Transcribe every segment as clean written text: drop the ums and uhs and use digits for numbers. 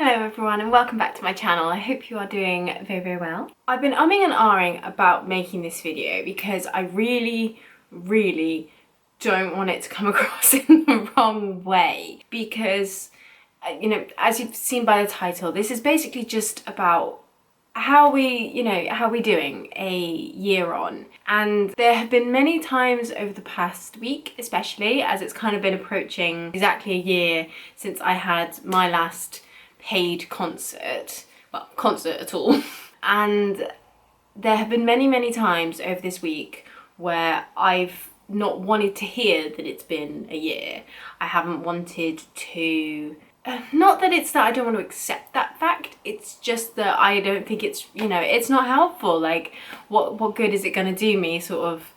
Hello everyone and welcome back to my channel. I hope you are doing very well. I've been umming and ahhing about making this video because I really don't want it to come across in the wrong way, because you know, as you've seen by the title, this is basically just about how we doing a year on. And there have been many times over the past week, especially as it's kind of been approaching exactly a year since I had my last paid concert, well, concert at all. And there have been many times over this week where I've not wanted to hear that it's been a year. I haven't wanted to, not that it's that I don't want to accept that fact, it's just that I don't think it's, you know, it's not helpful. Like, what good is it going to do me sort of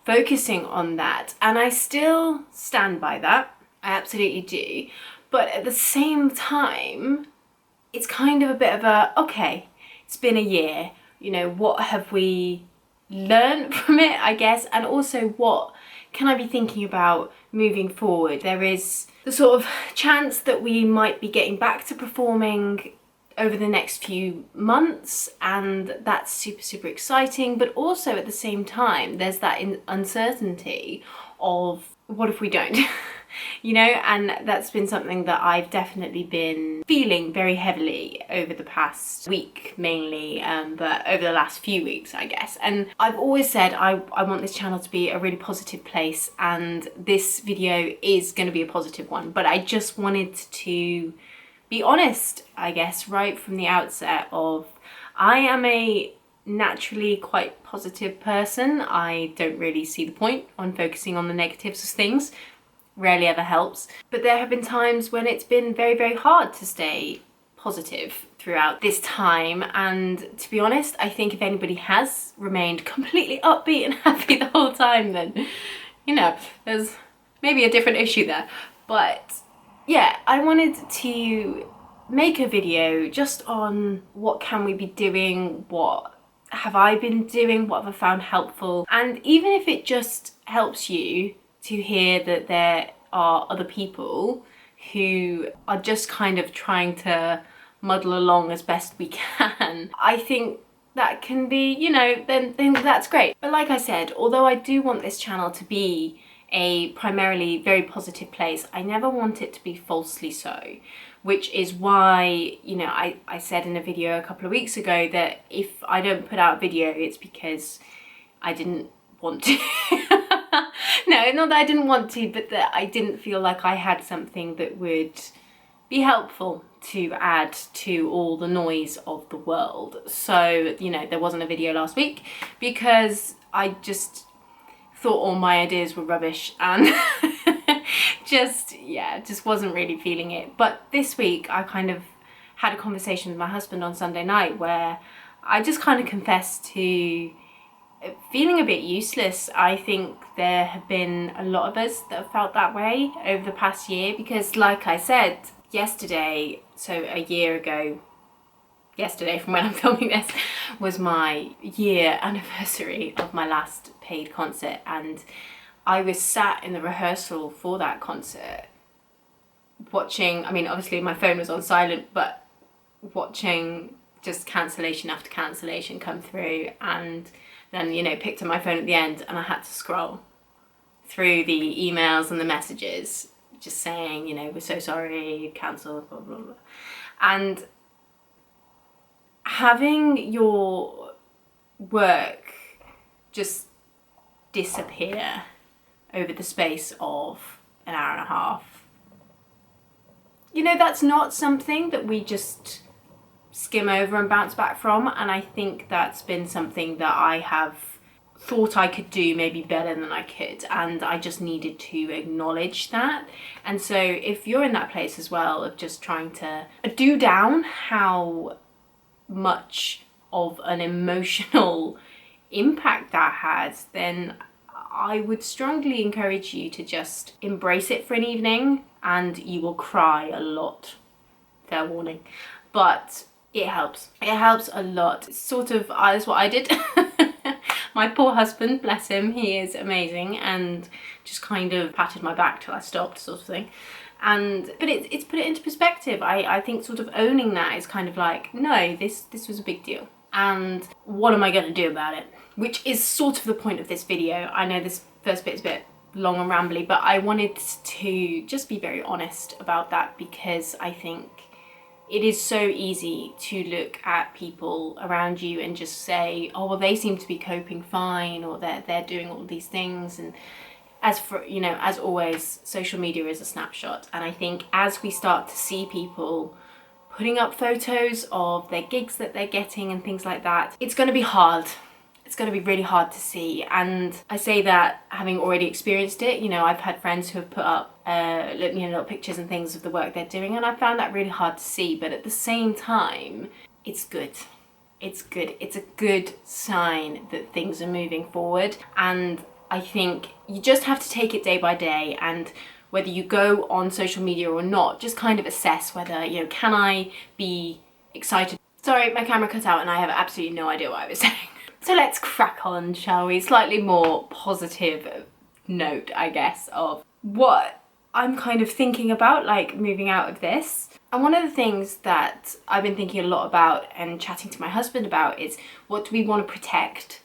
focusing on that? And I still stand by that, I absolutely do. But at the same time, it's kind of a bit of a, okay, it's been a year, you know, what have we learned from it, I guess, and also what can I be thinking about moving forward? There is the sort of chance that we might be getting back to performing over the next few months, and that's super exciting, but also at the same time there's that uncertainty of what if we don't? You know, and that's been something that I've definitely been feeling very heavily over the past week mainly, but over the last few weeks, I guess. And I've always said I want this channel to be a really positive place, and this video is going to be a positive one, but I just wanted to be honest, I guess, right from the outset of I am a naturally quite positive person. I don't really see the point on focusing on the negatives of things. Rarely ever helps. But there have been times when it's been very hard to stay positive throughout this time, and to be honest, I think if anybody has remained completely upbeat and happy the whole time, then, you know, there's maybe a different issue there. But yeah, I wanted to make a video just on what can we be doing, what have I been doing, what have I found helpful, and even if it just helps you to hear that there are other people who are just kind of trying to muddle along as best we can, I think that can be, you know, then that's great. But like I said, although I do want this channel to be a primarily very positive place, I never want it to be falsely so, which is why, you know, I said in a video a couple of weeks ago that if I don't put out a video, it's because I didn't want to. No, not that I didn't want to, but that I didn't feel like I had something that would be helpful to add to all the noise of the world. So, you know, there wasn't a video last week because I just thought all my ideas were rubbish and just wasn't really feeling it. But this week I kind of had a conversation with my husband on Sunday night where I just kind of confessed to feeling a bit useless. I think there have been a lot of us that have felt that way over the past year, because like I said, yesterday, so a year ago, yesterday from when I'm filming this, was my year anniversary of my last paid concert, and I was sat in the rehearsal for that concert watching, I mean obviously my phone was on silent, but watching just cancellation after cancellation come through, and then, you know, picked up my phone at the end and I had to scroll through the emails and the messages just saying, you know, we're so sorry, cancelled, blah blah. And having your work just disappear over the space of an hour and a half, you know, that's not something that we just skim over and bounce back from, and I think that's been something that I have thought I could do maybe better than I could, and I just needed to acknowledge that. And so if you're in that place as well of just trying to do down how much of an emotional impact that has, then I would strongly encourage you to just embrace it for an evening, and you will cry a lot, fair warning, but it helps. It helps a lot. It's sort of, that's what I did. My poor husband, bless him, he is amazing, and just kind of patted my back till I stopped, sort of thing. But it's put it into perspective. I think sort of owning that is kind of like, no, this was a big deal. And what am I going to do about it? Which is sort of the point of this video. I know this first bit is a bit long and rambly, but I wanted to just be very honest about that, because I think it is so easy to look at people around you and just say, oh, well, they seem to be coping fine, or they're doing all these things. And as for, you know, as always, social media is a snapshot. And I think as we start to see people putting up photos of their gigs that they're getting and things like that, it's going to be hard. It's going to be really hard to see. And I say that having already experienced it. You know, I've had friends who have put up little pictures and things of the work they're doing, and I found that really hard to see. But at the same time, it's good. It's good. It's a good sign that things are moving forward. And I think you just have to take it day by day, and whether you go on social media or not, just kind of assess whether, you know, can I be excited? Sorry, my camera cut out and I have absolutely no idea what I was saying. So let's crack on, shall we? Slightly more positive note, I guess, of what I'm kind of thinking about, like, moving out of this. And one of the things that I've been thinking a lot about and chatting to my husband about is, what do we want to protect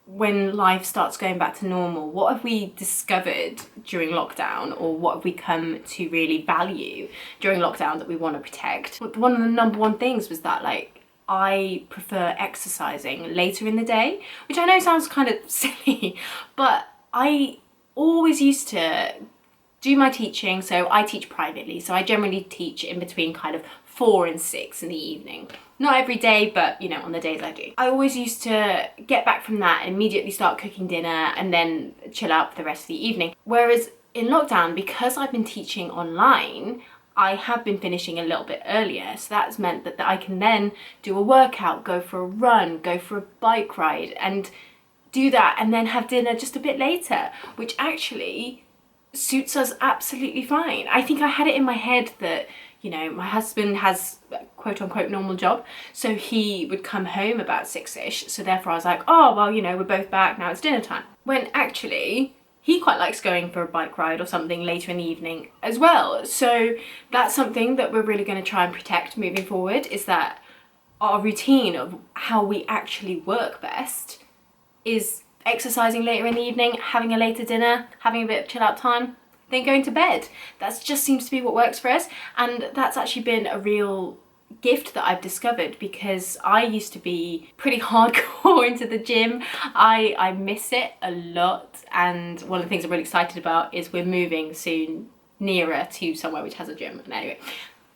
when life starts going back to normal? What have we discovered during lockdown, or what have we come to really value during lockdown that we want to protect? One of the number one things was that, like, I prefer exercising later in the day, which I know sounds kind of silly, but I always used to do my teaching. So I teach privately, so I generally teach in between kind of 4 and 6 in the evening. Not every day, but, you know, on the days I do. I always used to get back from that and immediately start cooking dinner and then chill out for the rest of the evening. Whereas in lockdown, because I've been teaching online, I have been finishing a little bit earlier. So that's meant that I can then do a workout, go for a run, go for a bike ride, and do that, and then have dinner just a bit later, which actually suits us absolutely fine. I think I had it in my head that, you know, my husband has a quote unquote normal job, so he would come home about 6ish, so therefore I was like, oh, well, you know, we're both back, now it's dinner time. When actually he quite likes going for a bike ride or something later in the evening as well. So that's something that we're really going to try and protect moving forward, is that our routine of how we actually work best is exercising later in the evening, having a later dinner, having a bit of chill out time, then going to bed. That just seems to be what works for us. And that's actually been a real gift that I've discovered, because I used to be pretty hardcore into the gym. I miss it a lot, and one of the things I'm really excited about is we're moving soon nearer to somewhere which has a gym. And anyway,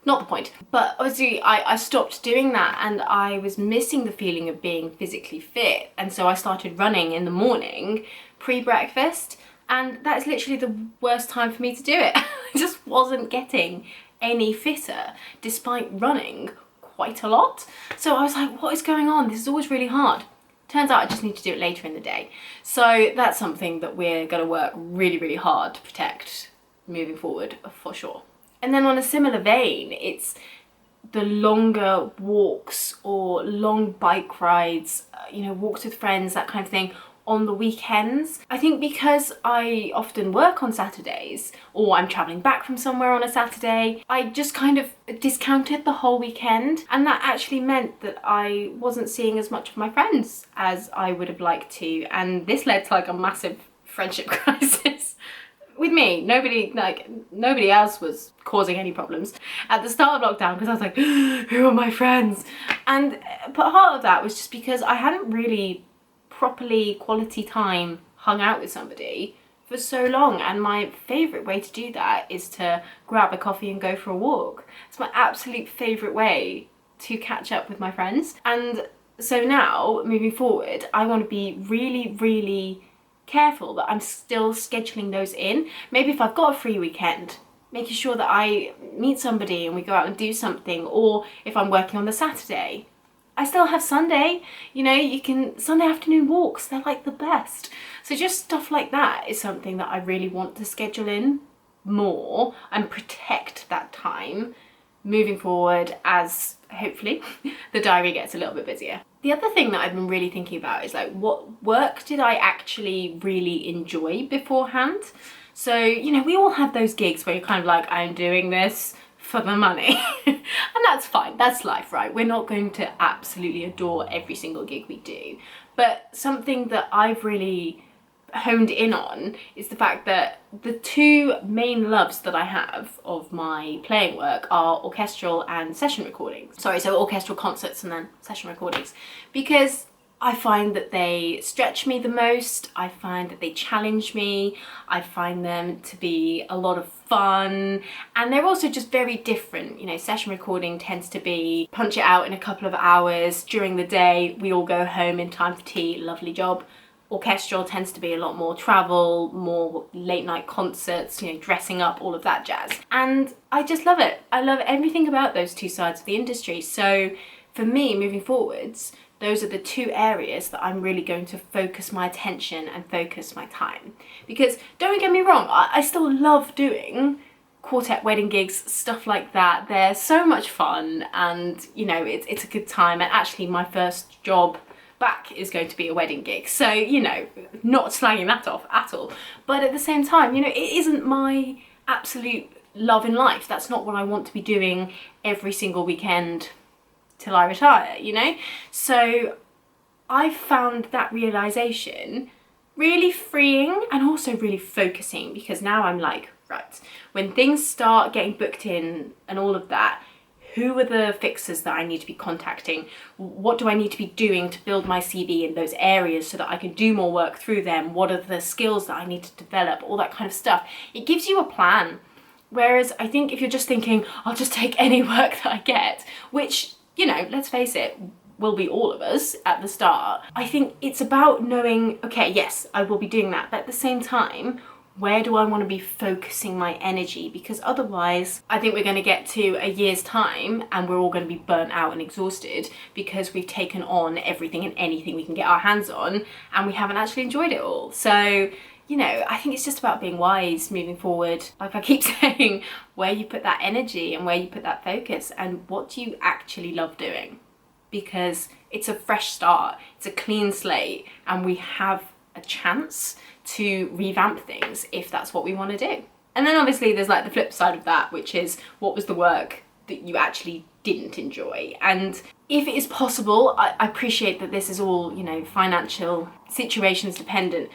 not the point. But obviously I stopped doing that, and I was missing the feeling of being physically fit, and so I started running in the morning pre-breakfast, and that's literally the worst time for me to do it. I just wasn't getting any fitter despite running quite a lot. So I was like, what is going on? This is always really hard. Turns out I just need to do it later in the day. So that's something that we're going to work really, really hard to protect moving forward, for sure. And then on a similar vein, it's the longer walks or long bike rides, you know, walks with friends, that kind of thing, on the weekends. I think because I often work on Saturdays, or I'm traveling back from somewhere on a Saturday, I just kind of discounted the whole weekend, and that actually meant that I wasn't seeing as much of my friends as I would have liked to, and this led to like a massive friendship crisis. With me, nobody else was causing any problems at the start of lockdown, because I was like, who are my friends? And part of that was just because I hadn't really properly quality time hung out with somebody for so long, and my favourite way to do that is to grab a coffee and go for a walk. It's my absolute favourite way to catch up with my friends. And so now, moving forward, I want to be really, really careful that I'm still scheduling those in. Maybe if I've got a free weekend, making sure that I meet somebody and we go out and do something, or if I'm working on the Saturday, I still have Sunday. You know, you can, Sunday afternoon walks, they're like the best. So just stuff like that is something that I really want to schedule in more and protect that time moving forward, as hopefully the diary gets a little bit busier. The other thing that I've been really thinking about is, like, what work did I actually really enjoy beforehand? So, you know, we all have those gigs where you're kind of like, I'm doing this for the money. And that's fine, that's life, right? We're not going to absolutely adore every single gig we do. But something that I've really honed in on is the fact that the two main loves that I have of my playing work are orchestral and session recordings. Sorry, so orchestral concerts and then session recordings. Because I find that they stretch me the most, I find that they challenge me, I find them to be a lot of fun, and they're also just very different. You know, session recording tends to be punch it out in a couple of hours during the day, we all go home in time for tea, lovely job. Orchestral tends to be a lot more travel, more late night concerts, you know, dressing up, all of that jazz. And I just love it. I love everything about those two sides of the industry. So for me, moving forwards, those are the two areas that I'm really going to focus my attention and focus my time. Because don't get me wrong, I still love doing quartet wedding gigs, stuff like that. They're so much fun, and you know, it's a good time. And actually my first job back is going to be a wedding gig, so you know, not slagging that off at all. But at the same time, you know, it isn't my absolute love in life. That's not what I want to be doing every single weekend till I retire, you know? So I found that realization really freeing and also really focusing, because now I'm like, right, when things start getting booked in and all of that, who are the fixers that I need to be contacting? What do I need to be doing to build my CV in those areas so that I can do more work through them? What are the skills that I need to develop? All that kind of stuff. It gives you a plan. Whereas I think if you're just thinking, I'll just take any work that I get, which, you know, let's face it, will be all of us at the start. I think it's about knowing, okay, yes, I will be doing that, but at the same time, where do I want to be focusing my energy? Because otherwise, I think we're going to get to a year's time and we're all going to be burnt out and exhausted because we've taken on everything and anything we can get our hands on and we haven't actually enjoyed it all. So, you know, I think it's just about being wise moving forward. Like I keep saying, where you put that energy and where you put that focus and what do you actually love doing? Because it's a fresh start, it's a clean slate, and we have a chance to revamp things if that's what we want to do. And then obviously there's like the flip side of that, which is what was the work that you actually didn't enjoy. And if it is possible, I appreciate that this is all, you know, financial situations dependent,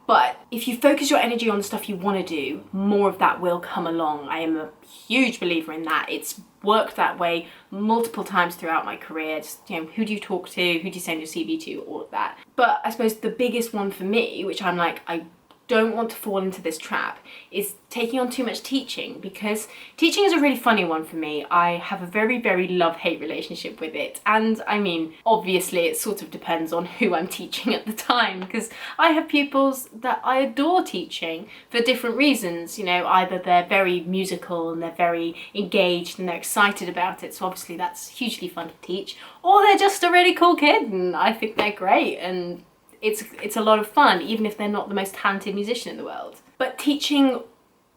but if you focus your energy on the stuff you want to do, more of that will come along. I am a huge believer in that. It's worked that way multiple times throughout my career. Just, you know, who do you talk to? Who do you send your CV to? All of that. But I suppose the biggest one for me, which I'm like, I don't want to fall into this trap, is taking on too much teaching, because teaching is a really funny one for me. I have a very, very love-hate relationship with it. And I mean, obviously it sort of depends on who I'm teaching at the time, because I have pupils that I adore teaching for different reasons. You know, either they're very musical and they're very engaged and they're excited about it, so obviously that's hugely fun to teach, or they're just a really cool kid and I think they're great and it's a lot of fun, even if they're not the most talented musician in the world. But teaching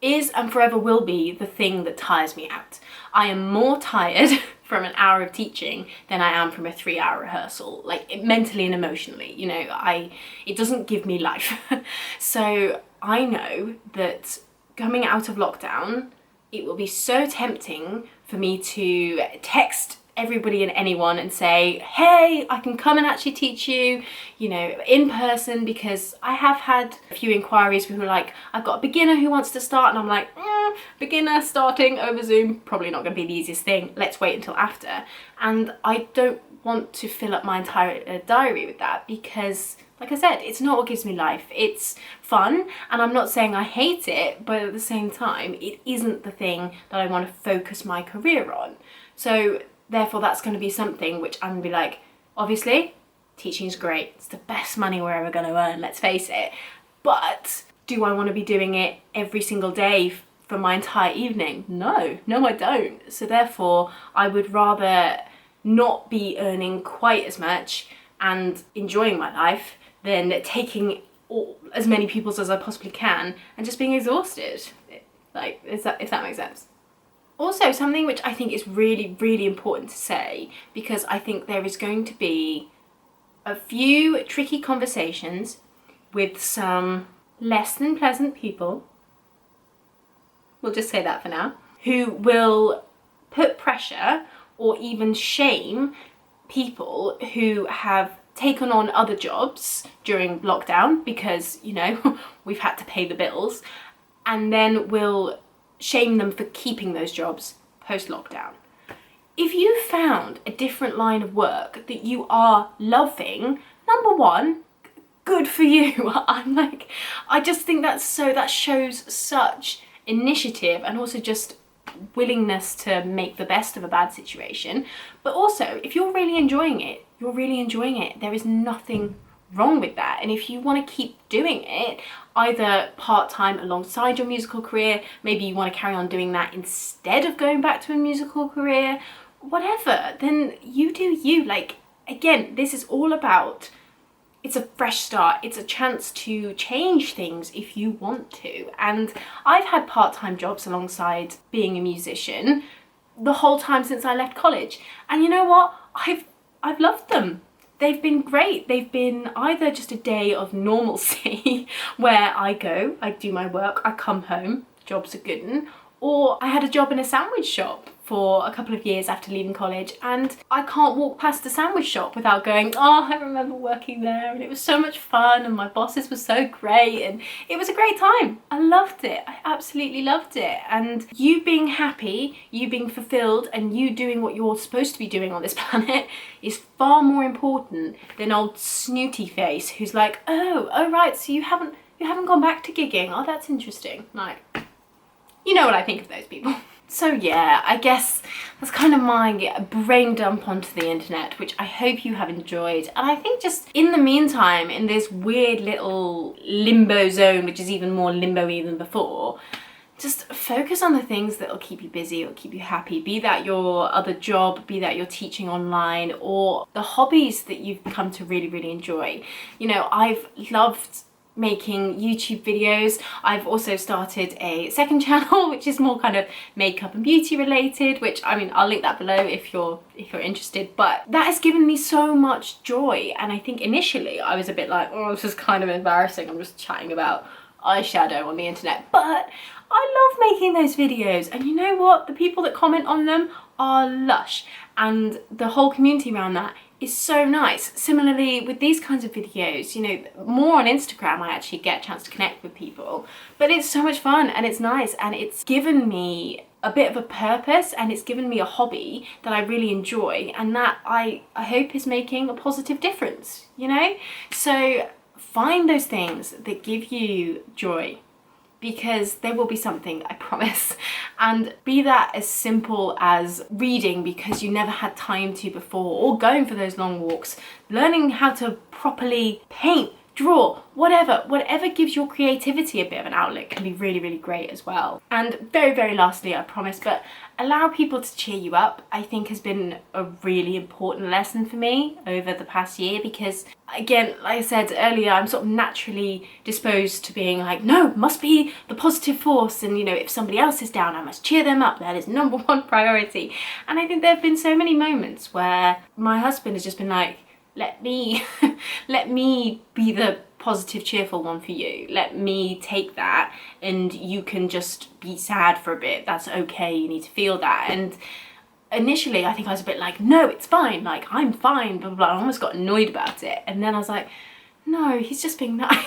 is and forever will be the thing that tires me out. I am more tired from an hour of teaching than I am from a 3-hour rehearsal, like mentally and emotionally. You know, it doesn't give me life. So I know that coming out of lockdown, it will be so tempting for me to text everybody and anyone and say, hey, I can come and actually teach you, you know, in person, because I have had a few inquiries who are like, I've got a beginner who wants to start, and I'm like, beginner starting over Zoom, probably not going to be the easiest thing, let's wait until after. And I don't want to fill up my entire diary with that, because like I said, it's not what gives me life. It's fun, and I'm not saying I hate it, but at the same time, it isn't the thing that I want to focus my career on. So therefore, that's going to be something which I'm going to be like, obviously, teaching is great. It's the best money we're ever going to earn, let's face it. But do I want to be doing it every single day for my entire evening? No, I don't. So therefore, I would rather not be earning quite as much and enjoying my life than taking as many pupils as I possibly can and just being exhausted. Like, if that makes sense. Also, something which I think is really, really important to say, because I think there is going to be a few tricky conversations with some less than pleasant people we'll just say that for now, who will put pressure or even shame people who have taken on other jobs during lockdown because, you know, we've had to pay the bills, and then will shame them for keeping those jobs post-lockdown. If you found a different line of work that you are loving, number one, good for you. I just think that shows such initiative and also just willingness to make the best of a bad situation. But also, if you're really enjoying it, you're really enjoying it. There is nothing wrong with that. And if you want to keep doing it, either part-time alongside your musical career, maybe you want to carry on doing that instead of going back to a musical career, whatever, then you do you. Like, again, this is all about, it's a fresh start. It's a chance to change things if you want to. And I've had part-time jobs alongside being a musician the whole time since I left college. And you know what? I've loved them. They've been great. They've been either just a day of normalcy where I go, I do my work, I come home, jobs are good, or I had a job in a sandwich shop for a couple of years after leaving college, and I can't walk past the sandwich shop without going, oh, I remember working there and it was so much fun and my bosses were so great and it was a great time. I loved it. I absolutely loved it. And you being happy, you being fulfilled, and you doing what you're supposed to be doing on this planet is far more important than old snooty face who's like, oh right, so you haven't gone back to gigging. Oh, that's interesting. Like, you know what I think of those people. So yeah, I guess that's kind of my brain dump onto the internet, which I hope you have enjoyed. And I think just in the meantime, in this weird little limbo zone, which is even more limbo-y than before, just focus on the things that will keep you busy or keep you happy, be that your other job, be that you're teaching online, or the hobbies that you've come to really, really enjoy. You know, I've loved making YouTube videos. I've also started a second channel which is more kind of makeup and beauty related, which, I mean, I'll link that below if you're interested. But that has given me so much joy, and I think initially I was a bit like, oh, this is kind of embarrassing, I'm just chatting about eyeshadow on the internet, but I love making those videos, and you know what, the people that comment on them are lush, and the whole community around that is so nice. Similarly with these kinds of videos, you know, more on Instagram I actually get a chance to connect with people, but it's so much fun and it's nice, and it's given me a bit of a purpose, and it's given me a hobby that I really enjoy, and that I hope is making a positive difference, you know? So find those things that give you joy, because there will be something, I promise. And be that as simple as reading because you never had time to before, or going for those long walks, learning how to properly paint, draw, whatever gives your creativity a bit of an outlet can be really, really great as well. And very, very lastly, I promise, but allow people to cheer you up, I think has been a really important lesson for me over the past year, because again, like I said earlier, I'm sort of naturally disposed to being like, no, must be the positive force, and you know, if somebody else is down, I must cheer them up. That is number one priority. And I think there have been so many moments where my husband has just been like, let me be the positive, cheerful one for you. Let me take that, and you can just be sad for a bit. That's okay, you need to feel that. And initially I think I was a bit like, no, it's fine, like I'm fine, blah, blah, blah. I almost got annoyed about it, and then I was like, no, he's just being nice.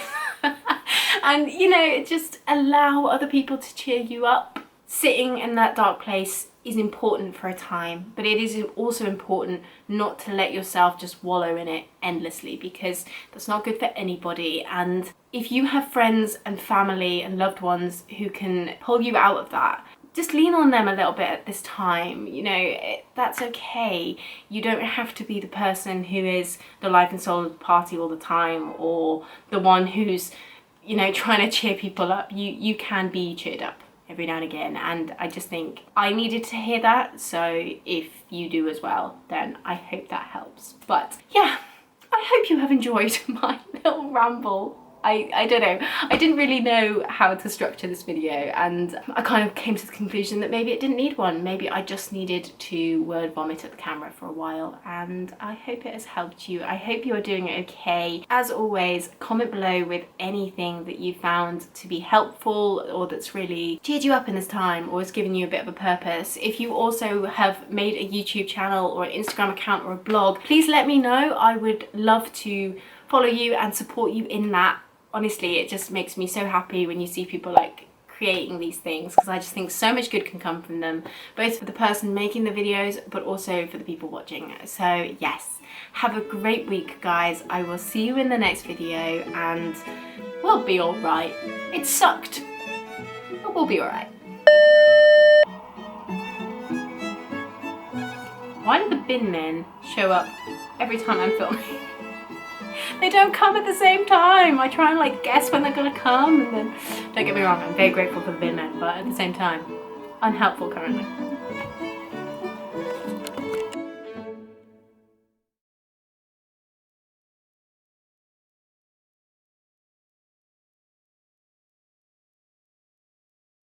And you know, just allow other people to cheer you up. Sitting in that dark place is important for a time, but it is also important not to let yourself just wallow in it endlessly, because that's not good for anybody. And if you have friends and family and loved ones who can pull you out of that, just lean on them a little bit at this time. You know, that's okay. You don't have to be the person who is the life and soul of the party all the time, or the one who's, you know, trying to cheer people up. You can be cheered up every now and again, and I just think I needed to hear that, so if you do as well, then I hope that helps. But yeah, I hope you have enjoyed my little ramble. I don't know. I didn't really know how to structure this video, and I kind of came to the conclusion that maybe it didn't need one. Maybe I just needed to word vomit at the camera for a while, and I hope it has helped you. I hope you are doing okay. As always, comment below with anything that you found to be helpful or that's really cheered you up in this time or has given you a bit of a purpose. If you also have made a YouTube channel or an Instagram account or a blog, please let me know. I would love to follow you and support you in that. Honestly, it just makes me so happy when you see people like creating these things, because I just think so much good can come from them, both for the person making the videos but also for the people watching. So yes, have a great week guys. I will see you in the next video and we'll be all right. It sucked, but we'll be all right. Why do the bin men show up every time I'm filming? They don't come at the same time. I try and like guess when they're gonna come, and then, don't get me wrong, I'm very grateful for the bin men, but at the same time, unhelpful currently.